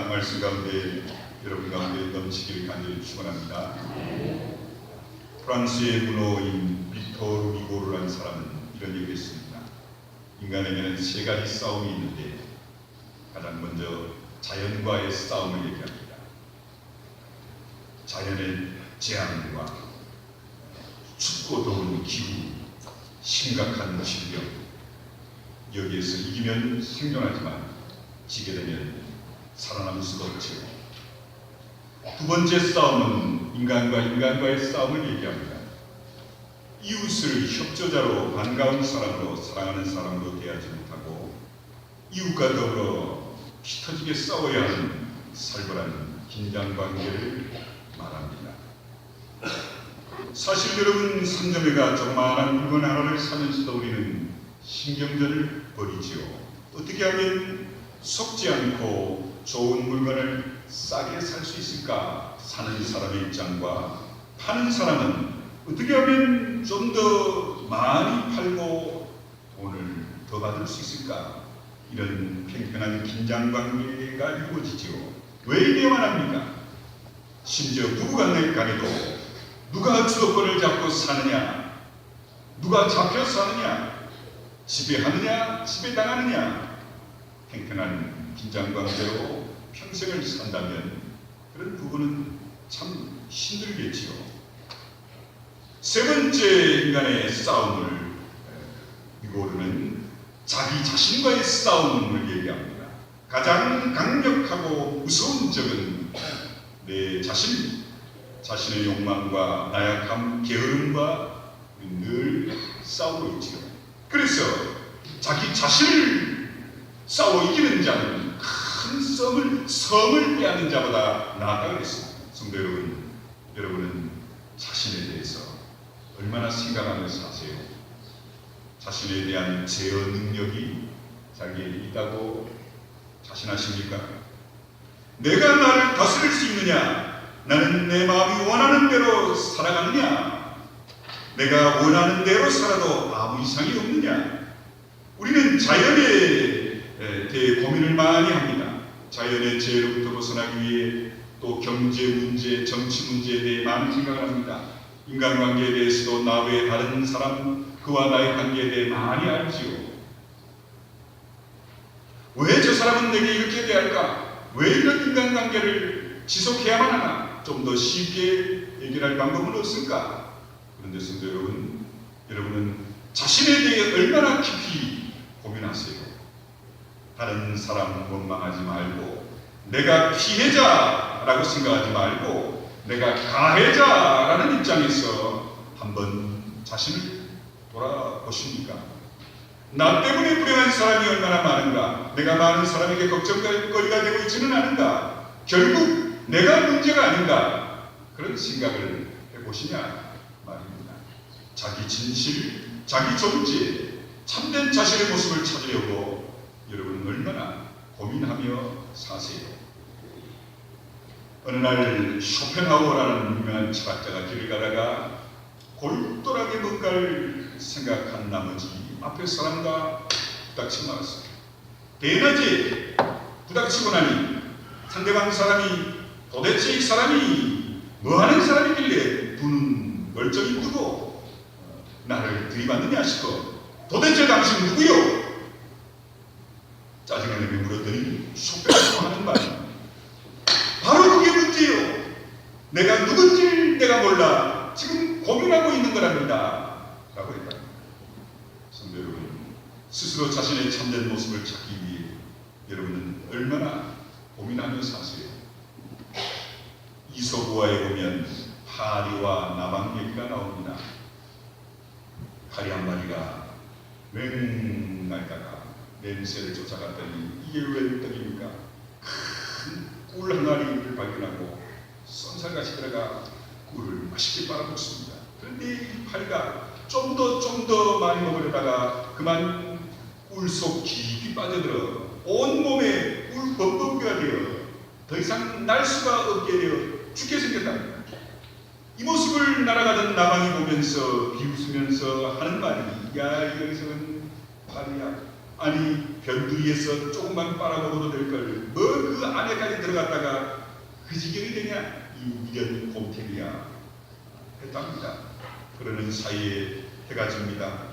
말씀 가운데 여러분 가운데 넘치기를 간절히 축원합니다. 프랑스의 문호인 빅토르 리고르라는 사람은 이런 얘기를 했습니다. 인간에게는 세 가지 싸움이 있는데 가장 먼저 자연과의 싸움을 얘기합니다. 자연의 재앙과 춥고 더운 기후, 심각한 질병, 여기에서 이기면 생존하지만 지게 되면 살아남을 수가 없죠. 두 번째 싸움은 인간과의 싸움을 얘기합니다. 이웃을 협조자로 반가운 사람으로 사랑하는 사람으로 대하지 못하고 이웃과 더불어 피 터지게 싸워야 하는 살벌한 긴장관계를 말합니다. 사실 여러분, 상점에가 조그마한 물건 하나를 사면서도 우리는 신경전을 벌이지요. 어떻게 하면 속지 않고 좋은 물건을 싸게 살 수 있을까? 사는 사람의 입장과 파는 사람은 어떻게 하면 좀 더 많이 팔고 돈을 더 받을 수 있을까? 이런 팽팽한 긴장관계가 이루어지지요. 왜 이래야만 합니까? 심지어 부부간에도 누가 주도권을 잡고 사느냐, 누가 잡혀 사느냐, 지배하느냐, 지배당하느냐, 팽팽한 긴장관계로 평생을 산다면 그런 부부는 참 힘들겠지요. 세 번째 인간의 싸움을 리고르는 자기 자신과의 싸움을 얘기합니다. 가장 강력하고 무서운 적은 내 자신의 욕망과 나약함, 게으름과 늘 싸우고 있지요. 그래서 자기 자신을 싸워 이기는 자는 큰 성을 빼앗는 자보다 낫다고 그랬습니다. 성도 여러분, 여러분은 자신에 대해서 얼마나 생각하며 사세요? 자신에 대한 제어 능력이 자기에게 있다고 자신하십니까? 내가 나를 다스릴 수 있느냐? 나는 내 마음이 원하는 대로 살아가느냐? 내가 원하는 대로 살아도 아무 이상이 없느냐? 우리는 자연에 대해 고민을 많이 합니다. 자연의 재해로부터 벗어나기 위해 또 경제 문제, 정치 문제에 대해 많은 생각을 합니다. 인간관계에 대해서도 나 외에 다른 사람, 그와 나의 관계에 대해 많이 알지요. 왜 저 사람은 내게 이렇게 대할까? 왜 이런 인간관계를 지속해야만 하나? 좀 더 쉽게 해결할 방법은 없을까? 그런데 성도 여러분, 여러분은 자신에 대해 얼마나 깊이 고민하세요? 다른 사람 원망하지 말고 내가 피해자라고 생각하지 말고 내가 가해자라는 입장에서 한번 자신을 돌아보십니까? 나 때문에 불행한 사람이 얼마나 많은가? 내가 많은 사람에게 걱정거리가 되고 있지는 않은가? 결국 내가 문제가 아닌가? 그런 생각을 해보시냐 말입니다. 자기 진실, 자기 존재, 참된 자신의 모습을 찾으려고 여러분은 얼마나 고민하며 사세요? 어느 날 쇼펜하우어라는 유명한 철학자가 길을 가다가 골똘하게 뭔가를 생각한 나머지 앞에 사람과 부닥치고 말았어요. 대낮에 부닥치고 나니 상대방 사람이 도대체 이 사람이 뭐하는 사람이길래 두 눈 멀쩡히 뜨고 나를 들이받느냐 싶어 도대체 당신 누구요? 짜증을 내며 물었더니 쇼펜하우어 하는 말입니다. 바로 그게 문제요. 내가 누군지 내가 몰라 지금 고민하고 있는 거랍니다. 라고 했다. 성도 여러분, 스스로 자신의 참된 모습을 찾기 위해 여러분은 얼마나 고민하며 사세요? 이솝우화에 보면 파리와 나방 얘기가 나옵니다. 파리 한 마리가 맹날다가 냄새를 쫓아갔더니 이게 웬 떡입니까? 큰 꿀 항아리를 발견하고 쏜살같이 들어가 꿀을 맛있게 빨아먹습니다. 그런데 이 파리가 좀 더 많이 먹으려다가 그만 꿀 속 깊이 빠져들어 온 몸에 꿀 범벅이가 되어 더 이상 날 수가 없게 되어 죽게 생겼답니다. 이 모습을 날아가던 나방이 보면서 비웃으면서 하는 말이, 야, 여기서는 팔이야. 아니, 변두리에서 조금만 빨아먹어도 될걸 뭐 그 안에까지 들어갔다가 그 지경이 되냐, 이 미련 곰탱이야 했답니다. 그러는 사이에 해가 집니다.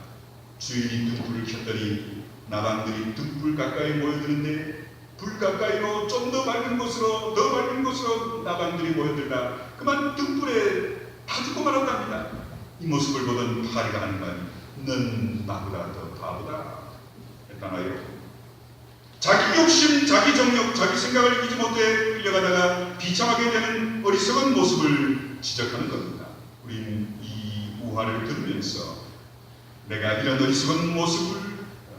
주인이 등불을 켰더니 나방들이 등불 가까이 모여드는데, 불 가까이로 좀 더 밝은 곳으로, 더 밝은 곳으로 나방들이 모여들다 그만 등불에 다 죽고 말았답니다. 이 모습을 보던 파리가 하는 말이, 넌 나보다 더 바보다 했다나요. 자기 욕심, 자기 정욕, 자기 생각을 이기지 못해 끌려가다가 비참하게 되는 어리석은 모습을 지적하는 겁니다. 우리는 이 우화를 들으면서 내가 이런 어리석은 모습을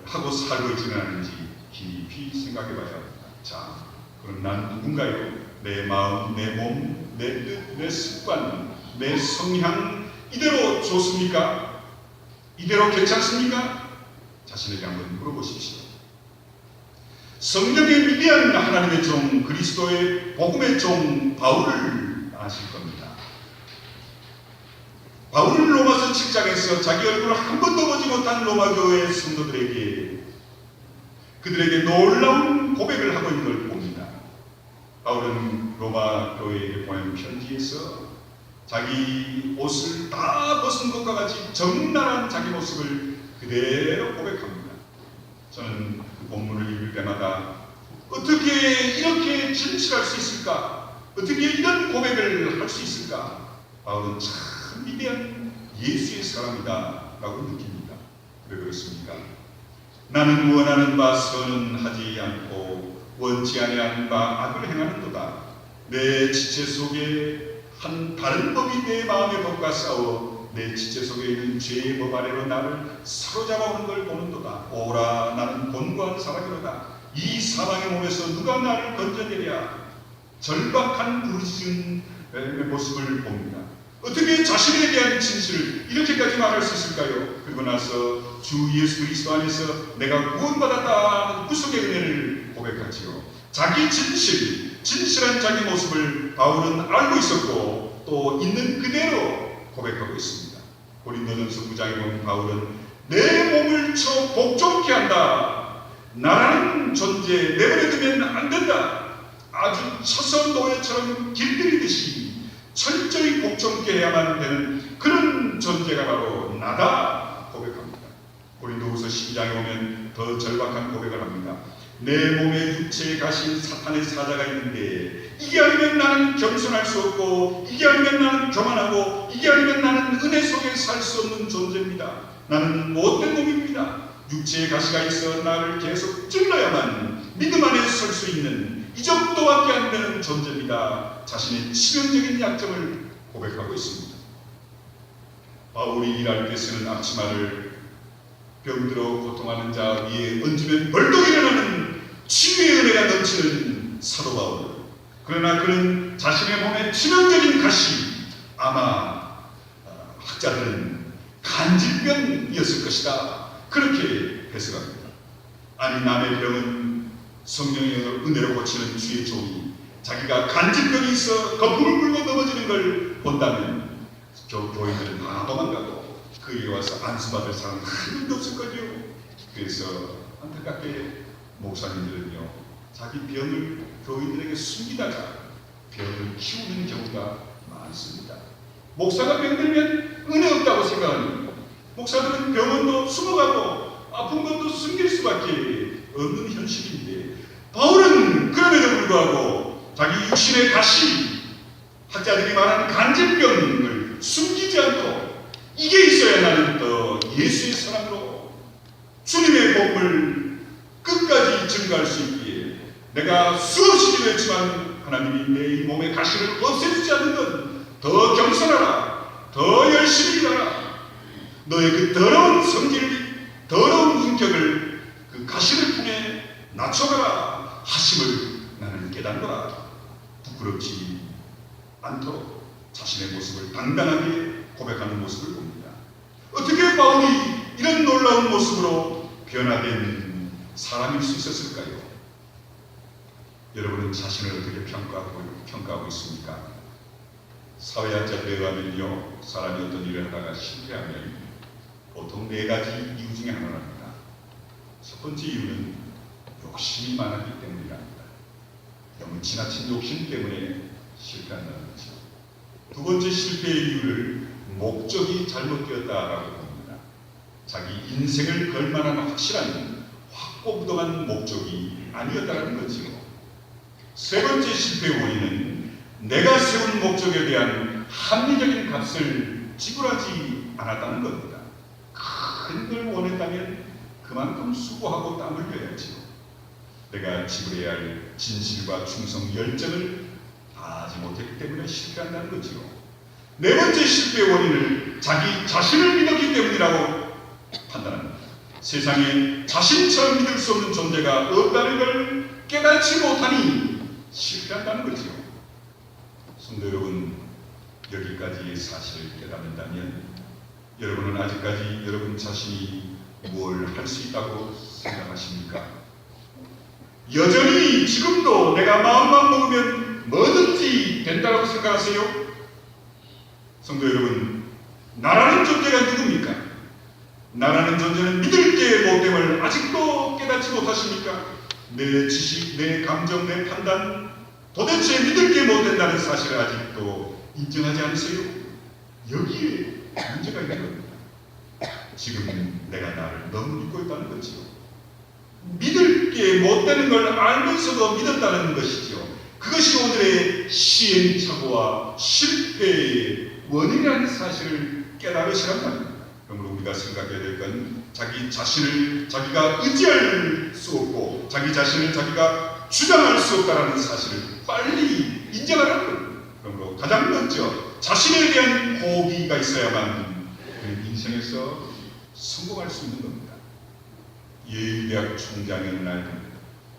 하고 살고 있지는 않은지 깊이 생각해 봐야 합니다. 자, 그럼 난 누군가요? 내 마음, 내 몸, 내 뜻, 내 습관, 내 성향 이대로 좋습니까? 이대로 괜찮습니까? 자신에게 한번 물어보십시오. 성령의 위대한 하나님의 종, 그리스도의 복음의 종 바울을 아실 겁니다. 바울은 로마서 7장에서 자기 얼굴을 한 번도 보지 못한 로마 교회의 성도들에게, 그들에게 놀라운 고백을 하고 있는 걸 봅니다. 바울은 로마 교회에게 보낸 편지에서 자기 옷을 다 벗은 것과 같이 적나라한 자기 모습을 그대로 고백합니다. 저는 그 본문을 읽을 때마다 어떻게 이렇게 진실할 수 있을까? 어떻게 이런 고백을 할 수 있을까? 바울은 참 위대한 예수의 사람이다 라고 느낍니다. 왜 그렇습니까? 나는 원하는 바 선은 하지 않고 원치 아니하는 바 악을 행하는도다. 내 지체 속에 한 다른 법이 내 마음의 법과 싸워 내 지체 속에 있는 죄의 법 아래로 나를 사로잡아오는 걸 보는도다. 오라, 나는 곤고한 사람이로다. 이 사망의 몸에서 누가 나를 건져내랴. 절박한 부르짖은 모습을 봅니다. 어떻게 자신에 대한 진실을 이렇게까지 말할 수 있을까요? 그리고 나서 주 예수 그리스도 안에서 내가 구원받았다는 구속의 은혜를 고백하지요. 자기 진실한 자기 모습을 바울은 알고 있었고 또 있는 그대로 고백하고 있습니다. 고린도전서 9장에 보면 바울은 내 몸을 쳐 복종케 한다. 나라는 존재 내버려두면 안 된다. 아주 처선 노예처럼 길들이듯이 철저히 복종케 해야만 되는 그런 존재가 바로 나다 고백합니다. 고린도후서 12장에 오면 더 절박한 고백을 합니다. 내 몸에 육체에 가신 사탄의 사자가 있는데 이게 아니면 나는 겸손할 수 없고, 이게 아니면 나는 교만하고, 이게 아니면 나는 은혜 속에 살 수 없는 존재입니다. 나는 못된 놈입니다. 육체에 가시가 있어 나를 계속 찔러야만 믿음 안에 설 수 있는 이 정도밖에 안 되는 존재입니다. 자신의 치명적인 약점을 고백하고 있습니다. 바울이 일할 때 쓰는 앞치마를 병들어 고통하는 자 위에 얹으면 벌떡 일어나는 치유의 은혜가 넘치는 사도 바울. 그러나 그는 자신의 몸에 치명적인 가시, 아마 학자들은 간질병이었을 것이다, 그렇게 해석합니다. 아니, 남의 병은 성령의 은혜로 고치는 주의 종이 자기가 간질병이 있어 거품을 불고 넘어지는 걸 본다면 교인들은 다 도망가고 그에게 와서 안수받을 사람 한 명도 없을걸요. 그래서 안타깝게 목사님들은요, 자기 병을 교인들에게 숨기다가 병을 키우는 경우가 많습니다. 목사가 병들면 은혜 없다고 생각하는, 목사들은 병원도 숨어가고 아픈 것도 숨길 수밖에 없는 현실인데, 바울은 그럼에도 불구하고 자기 육신의 가시, 학자들이 말하는 간질병을 숨기지 않고 이게 있어야 나는 더 예수의 사람으로 주님의 복음을 끝까지 증거할 수 있기에 내가 수없이 기도했지만 하나님이 내 이 몸의 가시를 없애주지 않는 건 더 겸손하라, 더 열심히 일하라, 너의 그 더러운 성질, 더러운 인격을 그 가시를 통해 낮춰가라 하심을 나는 깨닫노라. 부끄럽지 않도록 자신의 모습을 당당하게 고백하는 모습을 봅니다. 어떻게 바울이 이런 놀라운 모습으로 변화된 사람일 수 있었을까요? 여러분은 자신을 어떻게 평가하고 있습니까? 사회학자들에 의하면요, 사람이 어떤 일을 하다가 실패하면 보통 4가지 이유 중에 하나랍니다. 첫 번째 이유는 욕심이 많았기 때문이랍니다. 너무 지나친 욕심 때문에 실패한다는 거죠. 두 번째 실패의 이유를 목적이 잘못되었다라고 봅니다. 자기 인생을 걸 만한 확실한 확고부동한 목적이 아니었다는 거죠. 세 번째 실패의 원인은 내가 세운 목적에 대한 합리적인 값을 지불하지 않았다는 겁니다. 큰 걸 원했다면 그만큼 수고하고 땀을 흘려야지요. 내가 지불해야 할 진실과 충성, 열정을 다하지 못했기 때문에 실패한다는 거지요. 네 번째 실패의 원인을 자기 자신을 믿었기 때문이라고 판단합니다. 세상에 자신처럼 믿을 수 없는 존재가 없다는 걸 깨닫지 못하니 실패한다는 거지요. 성도 여러분, 여기까지의 사실을 깨닫는다면 여러분은 아직까지 여러분 자신이 뭘 할 수 있다고 생각하십니까? 여전히 지금도 내가 마음만 먹으면 뭐든지 된다고 생각하세요? 성도 여러분, 나라는 존재가 누굽니까? 나라는 존재는 믿을 게 못됨을 아직도 깨닫지 못하십니까? 내 지식, 내 감정, 내 판단, 도대체 믿을 게 못된다는 사실을 아직도 인정하지 않으세요? 여기에 문제가 있는 겁니다. 지금 내가 나를 너무 믿고 있다는 거지요. 믿을 게 못되는 걸 알면서도 믿었다는 것이죠. 그것이 오늘의 시행착오와 실패의 원인이라는 사실을 깨달으시란 말입니다. 그러므로 우리가 생각해야 될 건 자기 자신을 자기가 의지할 수 없고 자기 자신을 자기가 주장할 수 없다는 사실을 빨리 인정하라는 겁니다. 그러므로 가장 먼저 자신에 대한 포기가 있어야만 우리 인생에서 성공할 수 있는 겁니다. 예일대학 총장이 어느 날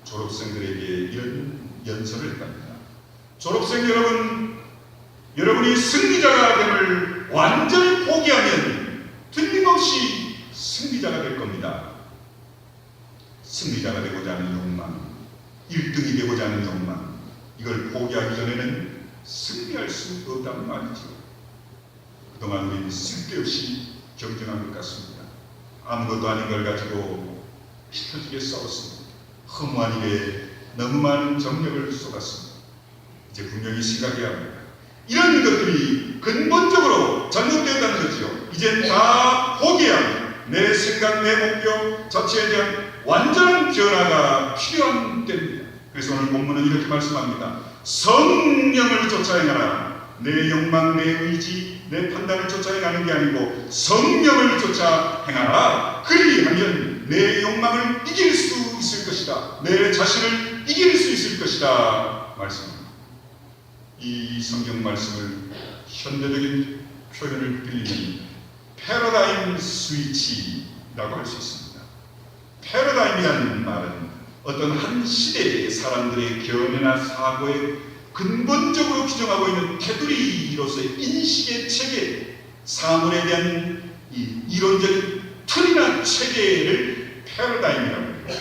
졸업생들에게 이런 연설을 했답니다. 졸업생 여러분, 여러분이 승리자가 됨을 완전히 포기하면 틀림없이 승리자가 될 겁니다. 승리자가 되고자 하는 욕망, 1등이 되고자 하는 욕망, 이걸 포기하기 전에는 승리할 수 없다는 말이죠. 그동안 우리는 쓸데없이 경쟁한 것 같습니다. 아무것도 아닌 걸 가지고 흩어지게 싸웠습니다. 허무한 일에 너무 많은 정력을 쏟았습니다. 이제 분명히 생각해야 합니다. 이런 것들이 근본적으로 잘못되었다는 거죠. 이젠 다 포기해야 합니다. 내 생각, 내 목표 자체에 대한 완전한 변화가 필요한 때입니다. 그래서 오늘 본문은 이렇게 말씀합니다. 성령을 쫓아 행하라. 내 욕망, 내 의지, 내 판단을 쫓아 행하는 게 아니고 성령을 쫓아 행하라. 그리하면 내 욕망을 이길 수 있을 것이다. 내 자신을 이길 수 있을 것이다. 말씀합니다. 이 성경 말씀을 현대적인 표현을 빌리면 패러다임 스위치라고 할 수 있습니다. 패러다임이라는 말은 어떤 한 시대의 사람들의 견해나 사고에 근본적으로 규정하고 있는 테두리로서의 인식의 체계, 사물에 대한 이 이론적인 틀이나 체계를 패러다임이라고 합니다.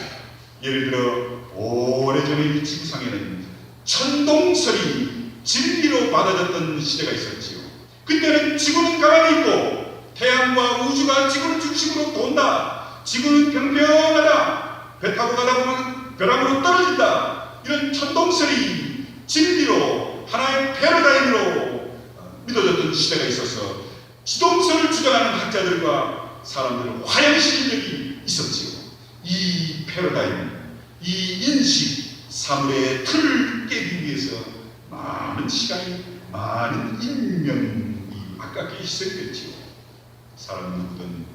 예를 들어 오래전에 이 지구상에는 천동설이 진리로 받아졌던 시대가 있었지요. 그때는 지구는 가만히 있고 태양과 우주가 지구를 중심으로 돈다. 지구는 평평하다. 배 타고 가다 보면 벼락으로 떨어진다. 이런 천동설이 진리로 하나의 패러다임으로 믿어졌던 시대가 있어서 지동설을 주장하는 학자들과 사람들을 화형시킨 적이 있었지요. 이 패러다임, 이 인식, 사물의 틀을 깨기 위해서 많은 시간이, 많은 인명이 아깝게 희생됐지요. 사람 누구든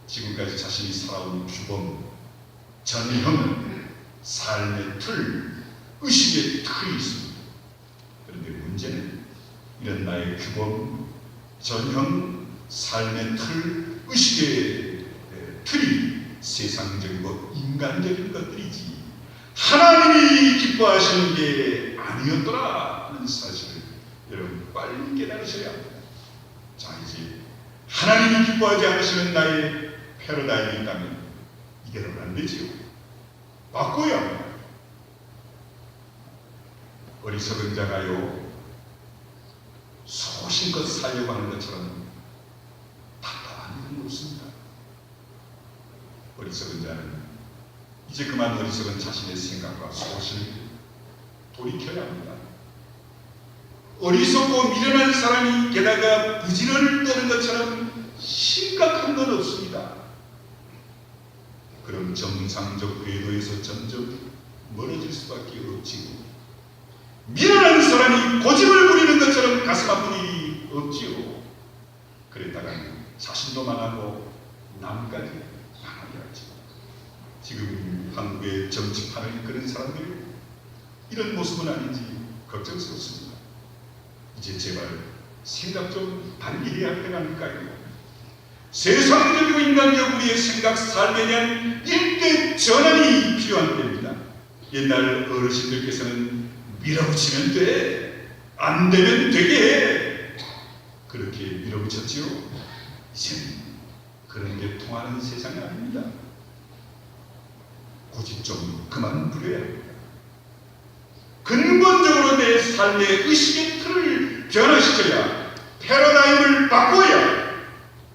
지금까지 자신이 살아온 규범, 전형, 삶의 틀, 의식의 틀이 있습니다. 그런데 문제는 이런 나의 규범, 전형, 삶의 틀, 의식의 틀이 세상적이고 인간적인 것들이지 하나님이 기뻐하시는 게 아니었더라는 사실을 여러분 빨리 깨달으셔야 합니다. 자, 이제 하나님이 기뻐하지 않으시는 나의 패러다임이 있다면 이대로는 안 되지요. 바꿔야 합니다. 어리석은 자가요, 소신껏 살려고 하는 것처럼 답답한 일은 없습니다. 어리석은 자는 이제 그만 어리석은 자신의 생각과 소신을 돌이켜야 합니다. 어리석고 미련한 사람이 게다가 부지런을 떠는 것처럼 심각한 건 없습니다. 그럼 정상적 궤도에서 점점 멀어질 수밖에 없지요. 미련한 사람이 고집을 부리는 것처럼 가슴 아픈 일이 없지요. 그랬다가 자신도 망하고 남까지 망하게 하죠. 지금 한국의 정치판을 이끄는 사람들이 이런 모습은 아닌지 걱정스럽습니다. 이제 제발 생각 좀 달리 해야 할 때가 아닐까요? 세상적이고 인간적 우리의 생각, 삶에 대한 일대 전환이 필요한 때입니다. 옛날 어르신들께서는 밀어붙이면 돼, 안 되면 되게 해, 그렇게 밀어붙였지요. 이제는 그런 게 통하는 세상이 아닙니다. 고집 좀 그만 부려야 합니다. 근본적으로 내 삶의 의식의 틀을 변화시켜야, 패러다임을 바꿔야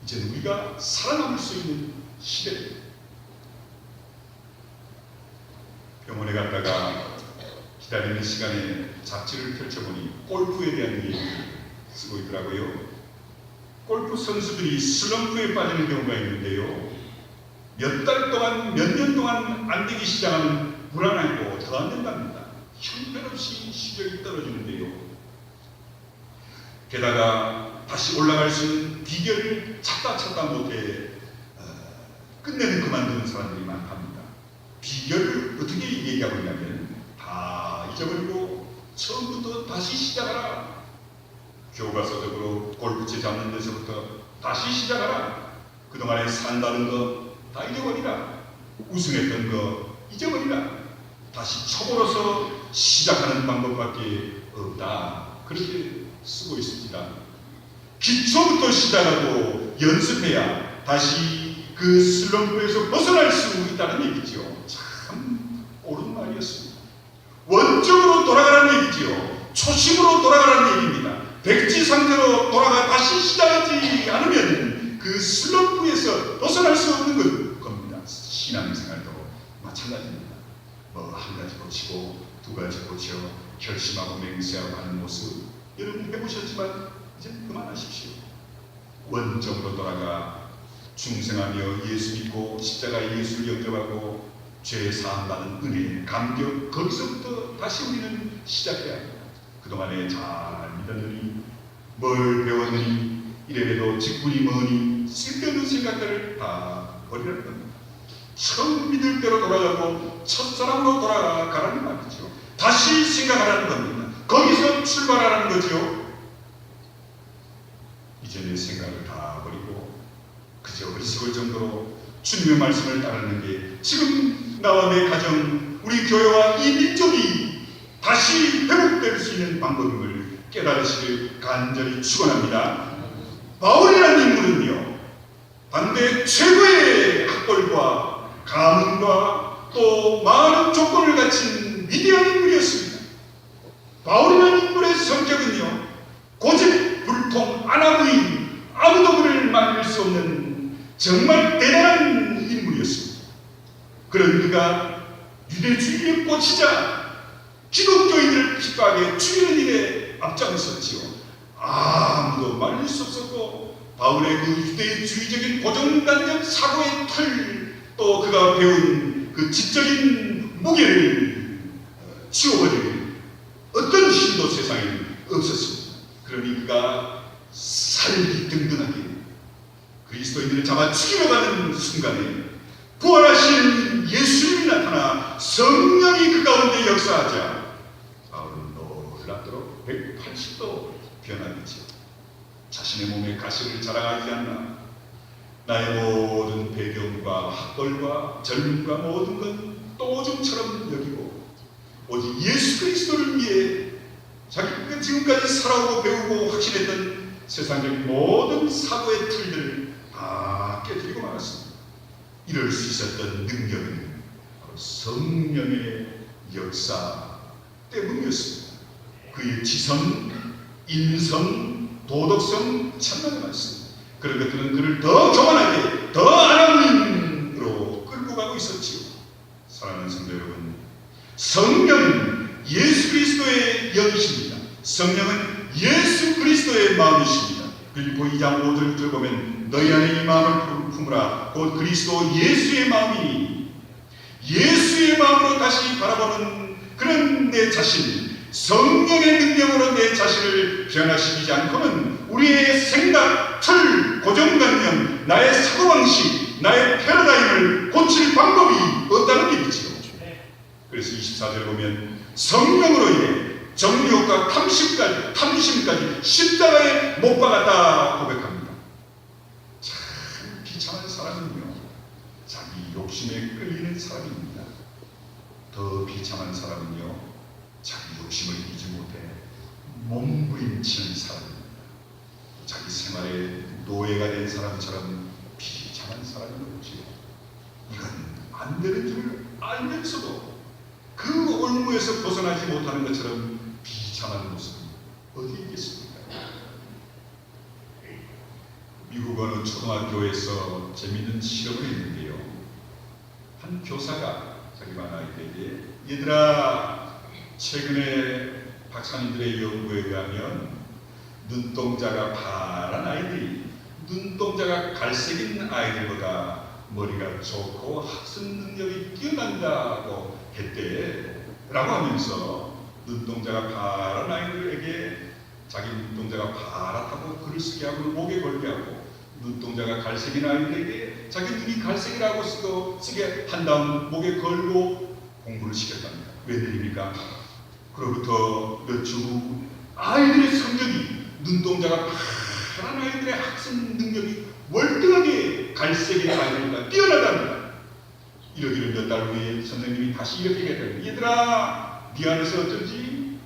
이제는 우리가 살아남을 수 있는 시대입니다. 병원에 갔다가 기다리는 시간에 잡지를 펼쳐보니 골프에 대한 얘기를 쓰고 있더라고요. 골프 선수들이 슬럼프에 빠지는 경우가 있는데요. 몇 달 동안, 몇 년 동안 안 되기 시작하면 불안하고 더 안 된답니다. 형편없이 실력이 떨어지는데요. 게다가 다시 올라갈 수 있는 비결을 찾다 못해 끝내는 그만두는 사람들이 많답니다. 비결을 어떻게 얘기하고 있냐면 다 잊어버리고 처음부터 다시 시작하라. 교과서적으로 골프채 잡는 데서부터 다시 시작하라. 그동안에 산다는 거 다 잊어버리라. 우승했던 거 잊어버리라. 다시 초보로서 시작하는 방법밖에 없다. 그렇게 쓰고 있습니다. 기초부터 시작하고 연습해야 다시 그 슬럼프에서 벗어날 수 있다는 얘기죠. 참 옳은 말이었습니다. 원점으로 돌아가라는 얘기죠. 초심으로 돌아가라는 얘기입니다. 백지 상태로 돌아가 다시 시작하지 않으면 그 슬럼프에서 벗어날 수 없는 겁니다. 신앙생활도 마찬가지입니다. 뭐 한 가지 고치고 두 가지 고쳐 결심하고 맹세하고 하는 모습 여러분 해보셨지만 이제 그만하십시오. 원점으로 돌아가 중생하며 예수 믿고 십자가의 예수를 영접하고 죄 사함받은 은혜, 감격, 거기서부터 다시 우리는 시작해야 합니다. 그동안에 잘 믿었느니 뭘 배웠느니 이래봬도 직분이 뭐니 쓸데없는 생각들을 다 버리라는 겁니다. 처음 믿을 대로 돌아가고 첫사랑으로 돌아가라는 말이죠. 다시 생각하라는 겁니다. 거기서 출발하라는 거죠. 이제 내 생각을 다 버리고 그저 어리석을 정도로 주님의 말씀을 따르는 게 지금 나와 내 가정, 우리 교회와 이 민족이 다시 회복될 수 있는 방법임을 깨달으시길 간절히 축원합니다. 바울이라는 인물은요, 당대 최고의 학벌과 가문과 또 많은 조건을 갖춘 위대한 인물이었습니다. 바울이라는 인물의 성격은요, 고집, 불통, 안하무인, 아무도 그를 막을 수 없는 정말 대단한 인물이었습니다. 그런 그가 유대주의에 꽂히자 기독교인들을 핍박해 죽이는 일에 앞장섰지요. 아무도 말릴 수 없었고 바울의 그 유대주의적인 고정관념 사고의 틀, 또 그가 배운 그 지적인 무게를 치워버리는 어떤 힘도 세상에 없었습니다. 그러니 그가 살기 든든하게 그리스도인들을 잡아 죽이러 가는 순간에 부활하신 예수님이 나타나 성령이 그 가운데 역사하자 바울은 놀랍도록 180도 변하겠죠. 자신의 몸에 가시를 자랑하지 않나. 나의 모든 배경과 학벌과 젊음과 모든 건 또좀처럼 여기고 오직 예수 그리스도를 위해 자기가 지금까지 살아오고 배우고 확신했던 세상의 모든 사고의 틀들을 다 깨뜨리고 말았습니다. 이럴 수 있었던 능력은 바로 성령의 역사 때문이었습니다. 그의 지성, 인성, 도덕성 천만의 말씀, 그런 것들은 그를 더 교만하게, 더 아람으로 끌고 가고 있었지요. 사랑하는 성도 여러분, 성령은 예수 그리스도의 영이십니다. 성령은 예수 그리스도의 마음이십니다. 빌립보 2장 5절을 보면 너희 안에 이 마음을 품으라 곧 그리스도 예수의 마음이니, 예수의 마음으로 다시 바라보는 그런 내 자신, 성령의 능력으로 내 자신을 변화시키지 않고는 우리의 생각, 틀, 고정관념, 나의 사고방식, 나의 패러다임을 고칠 방법이 없다는 얘기지요. 그래서 24절 보면 성령으로 인해 정욕과 탐심까지 십자가에 못 박았다 고백합니다. 참 비참한 사람은요, 자기 욕심에 끌리는 사람입니다. 더 비참한 사람은요, 자기 욕심을 이기지 못해 몸부림치는 사람입니다. 자기 생활에 노예가 된 사람처럼 비참한 사람이 없지요. 이건 안 되는 줄 알면서도 그 올무에서 벗어나지 못하는 것처럼 비참한 모습이 어디 있겠습니까? 미국 어느 초등학교에서 재미있는 실험을 했는데요. 한 교사가 자기 반 아이들에게, 얘들아, 최근에 박사님들의 연구에 의하면 눈동자가 파란 아이들이 눈동자가 갈색인 아이들보다 머리가 좋고 학습 능력이 뛰어난다고 했대 라고 하면서 눈동자가 파란 아이들에게 자기 눈동자가 파랗다고 글을 쓰게 하고 목에 걸게 하고, 눈동자가 갈색인 아이들에게 자기 눈이 갈색이라고 쓰게 한 다음 목에 걸고 공부를 시켰답니다. 웬일입니까? 그로부터 몇 주 후 아이들의 성적이, 눈동자가 파란 아이들의 학습 능력이 월등하게 갈색인 아이들보다 뛰어나답니다. 이러기를 몇 달 후에 선생님이 다시 이렇게 얘기했답니다. 얘들아, 네 안에서 어쩐지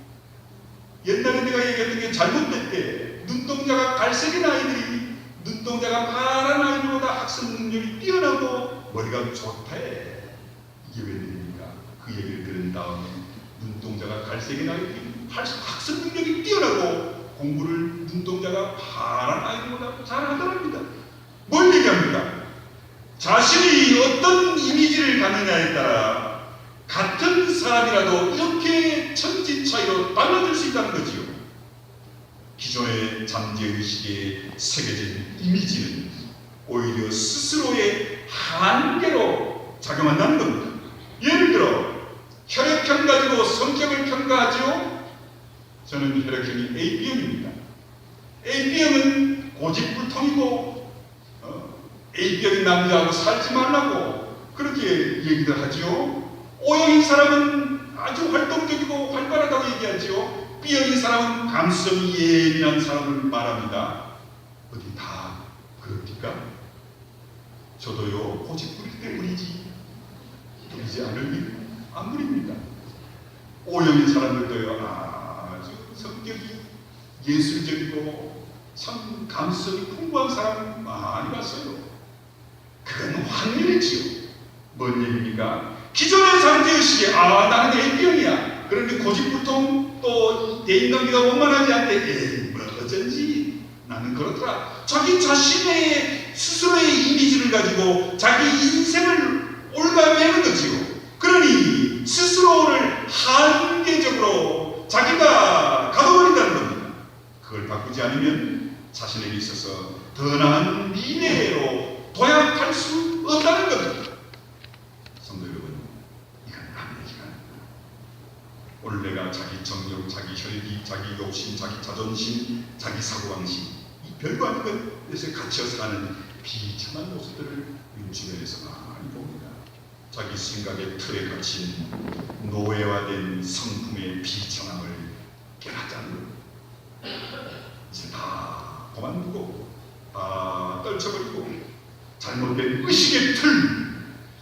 옛날에 내가 얘기했던 게 잘못됐대. 눈동자가 갈색인 아이들이 눈동자가 파란 아이들보다 학습 능력이 뛰어나고 머리가 좋대. 이게 웬일입니까? 그 얘기를 들은 다음에 눈동자가 갈색인 아이들이 학습 능력이 뛰어나고 공부를 눈동자가 파란 아이들보다 잘하더랍니다. 뭘 얘기합니까? 자신이 어떤 이미지를 갖느냐에 따라 같은 사람이라도 이렇게 천지 차이로 달라질 수 있다는 거지요. 기존의 잠재의식에 새겨진 이미지는 오히려 스스로의 한계로 작용한다는 겁니다. 예를 들어 혈액형 가지고 성격을 평가하죠. 저는 혈액형이 AB형입니다. AB형은 고집불통이고 A병인 남자하고 살지 말라고 그렇게 얘기를 하지요. O형인 사람은 아주 활동적이고 활발하다고 얘기하지요. B형인 사람은 감수성이 예민한 사람을 말합니다. 어디 다 그럽니까? 저도요, 고집 부릴 때 부리지 않을 일 안 부립니다. O형인 사람들도요, 아주 성격이 예술적이고 참 감수성이 풍부한 사람 많이 봤어요. 그건 확률이지요. 뭔 얘기입니까? 기존의 잠재의식에 나는 A병이야. 그런데 고집불통 또 대인관계가 원만하지 않대. 뭐 어쩐지 나는 그렇더라. 자기 자신의 스스로의 이미지를 가지고 자기 인생을 올가매는 거지요. 그러니 스스로를 한계적으로 자기가 가둬버린다는 겁니다. 그걸 바꾸지 않으면 자신에게 있어서 더 나은 미래로 도약할 수 없다는 겁니다. 성도 여러분, 이건 남 얘기가 아닙니다. 오늘 내가 자기 정욕, 자기 혈기, 자기 욕심, 자기 자존심, 자기 사고방식, 이 별거 아닌 것에 갇혀 사는 비참한 모습들을 우리 주변에서 많이 봅니다. 자기 생각의 틀에 갇힌 노예화된 성품의 비참함을 깨닫자는 겁니다. 이제 다 그만두고 다 떨쳐버리고 잘못된 의식의 틀,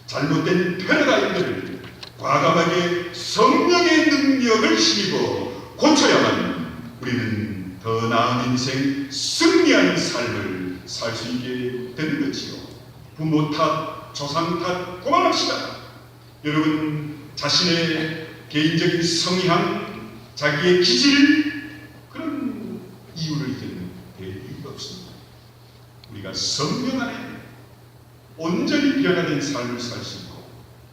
잘못된 패러다임들을 과감하게 성령의 능력을 힘입어 고쳐야만 우리는 더 나은 인생, 승리하는 삶을 살 수 있게 되는 것이요. 부모 탓, 조상 탓 그만합시다. 여러분 자신의 개인적인 성향, 자기의 기질, 그런 이유를 이제는 없습니다. 우리가 성령 안에 온전히 변화된 삶을 살 수 있고,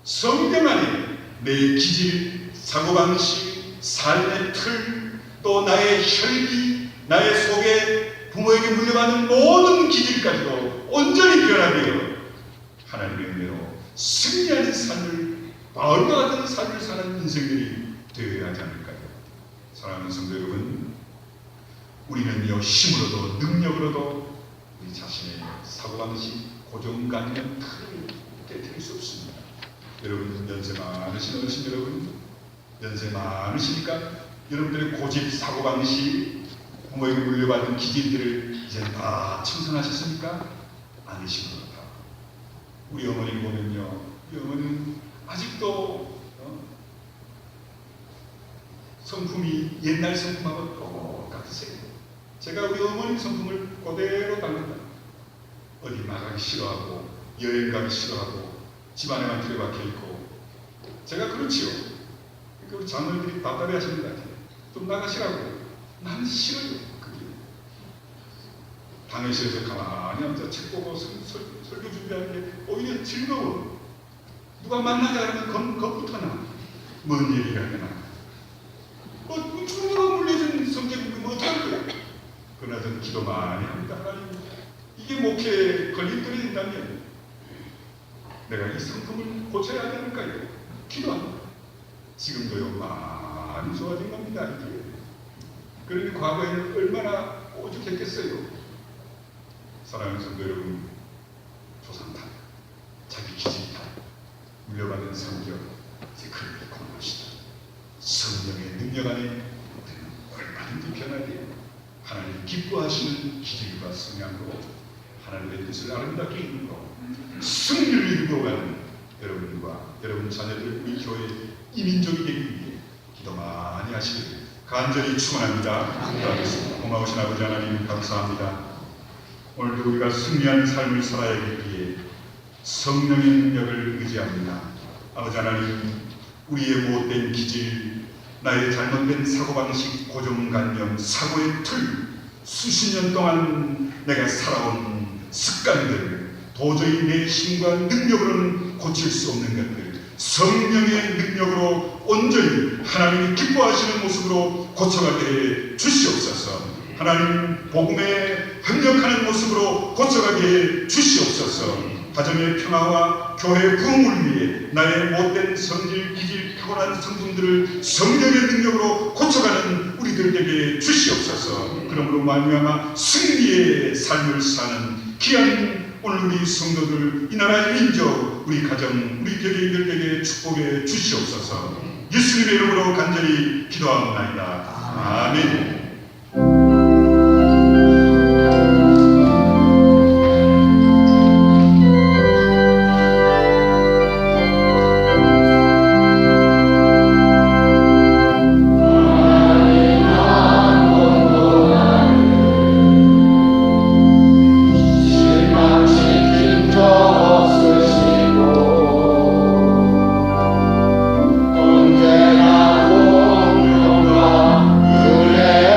성령 안에 내 기질, 사고방식, 삶의 틀, 또 나의 혈기, 나의 속에 부모에게 물려받은 모든 기질까지도 온전히 변화되어 하나님의 은혜로 승리하는 삶을, 바울과 같은 삶을 사는 인생들이 되어야 하지 않을까요? 사랑하는 성도 여러분, 우리는요, 힘으로도 능력으로도 우리 자신의 사고방식, 고정관념, 틀을 깨뜨릴 수 없습니다. 여러분, 연세 많으신 어르신 여러분, 연세 많으시니까 여러분들의 고집, 사고방식, 부모에게 물려받은 기질들을 이제 다 청산하셨습니까? 아니신 것 같아요. 우리 어머니 보면요, 우리 어머니는 아직도 성품이 옛날 성품하고 똑같으세요. 제가 우리 어머니 성품을 그대로 닮는다. 어디 나가기 싫어하고, 여행 가기 싫어하고, 집안에만 틀어박혀 있고, 제가 그렇지요. 그 장모님들이 답답해 하십니다. 좀 나가시라고. 나는 싫어요. 그게. 방에서 가만히 앉아 책 보고 설교 준비하는 게 오히려 즐거워. 누가 만나자 그러면 겁부터 나. 뭔 얘기가 되나. 충분히 물려준 성격이면 어떡할 거야. 그러나 저는 기도 많이 합니다. 하나님, 이게 목회에 걸림돌이 된다면 내가 이 성품을 고쳐야 되는가요? 기도합니다. 지금도요, 많이 좋아진 겁니다. 이게. 그러니 과거에는 얼마나 오죽했겠어요. 사랑하는 성도 여러분, 조상탄, 자기 기질탄, 물려받은 성격, 이제 그를 공부하시다. 성령의 능력 안에 우리는 얼마든지 변하게 하나님 기뻐하시는 기질과 성향으로 하나님의 뜻을 아름답게 이루고 승리를 이루어가는 여러분과 여러분 자녀들, 우리 교회 이민족이 되기 위해 기도 많이 하시길 간절히 축원합니다. 기도하겠습니다. 고마우신 아버지 하나님, 감사합니다. 오늘도 우리가 승리하는 삶을 살아야 하기 위해 성령의 능력을 의지합니다. 아버지 하나님, 우리의 못된 기질, 나의 잘못된 사고방식, 고정관념, 사고의 틀, 수십 년 동안 내가 살아온 습관들, 도저히 내 힘과 능력으로는 고칠 수 없는 것들, 성령의 능력으로 온전히 하나님이 기뻐하시는 모습으로 고쳐가게 해 주시옵소서. 하나님 복음에 협력하는 모습으로 고쳐가게 해 주시옵소서. 가정의 평화와 교회 부흥을 위해 나의 못된 성질, 기질, 타고난 성품들을 성령의 능력으로 고쳐가는 우리들 되게 주시옵소서. 그러므로 말미암아 승리의 삶을 사는 귀한 오늘 우리 성도들, 이 나라의 민족, 우리 가정, 우리 교회들에게 축복해 주시옵소서. 예수님의 이름으로 간절히 기도하옵나이다. 아멘. 언제나 공평과 은혜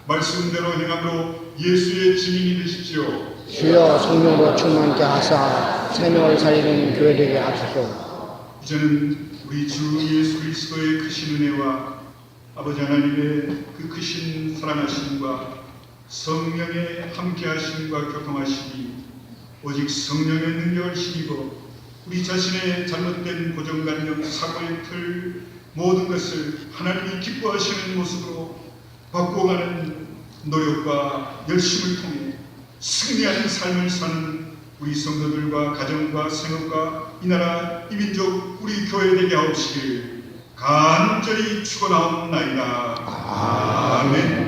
말씀대로 행함으로 예수의 증인이 되십시오. 주여 성령으로 충만케 하사 생명을 살리는 교회 되게 하소서. 이제는 우리 주 예수 그리스도의 크신 은혜와 아버지 하나님의 그 크신 사랑하심과 성령의 함께하심과 교통하심이 오직 성령의 능력을 힘입어 우리 자신의 잘못된 고정관념, 사고의 틀 모든 것을 하나님이 기뻐하시는 모습으로 바꾸어가는 노력과 열심을 통해 승리하는 삶을 사는 우리 성도들과 가정과 생업과 이 나라 이 민족 우리 교회 되게 하옵시길 간절히 축원하옵나이다. 아멘.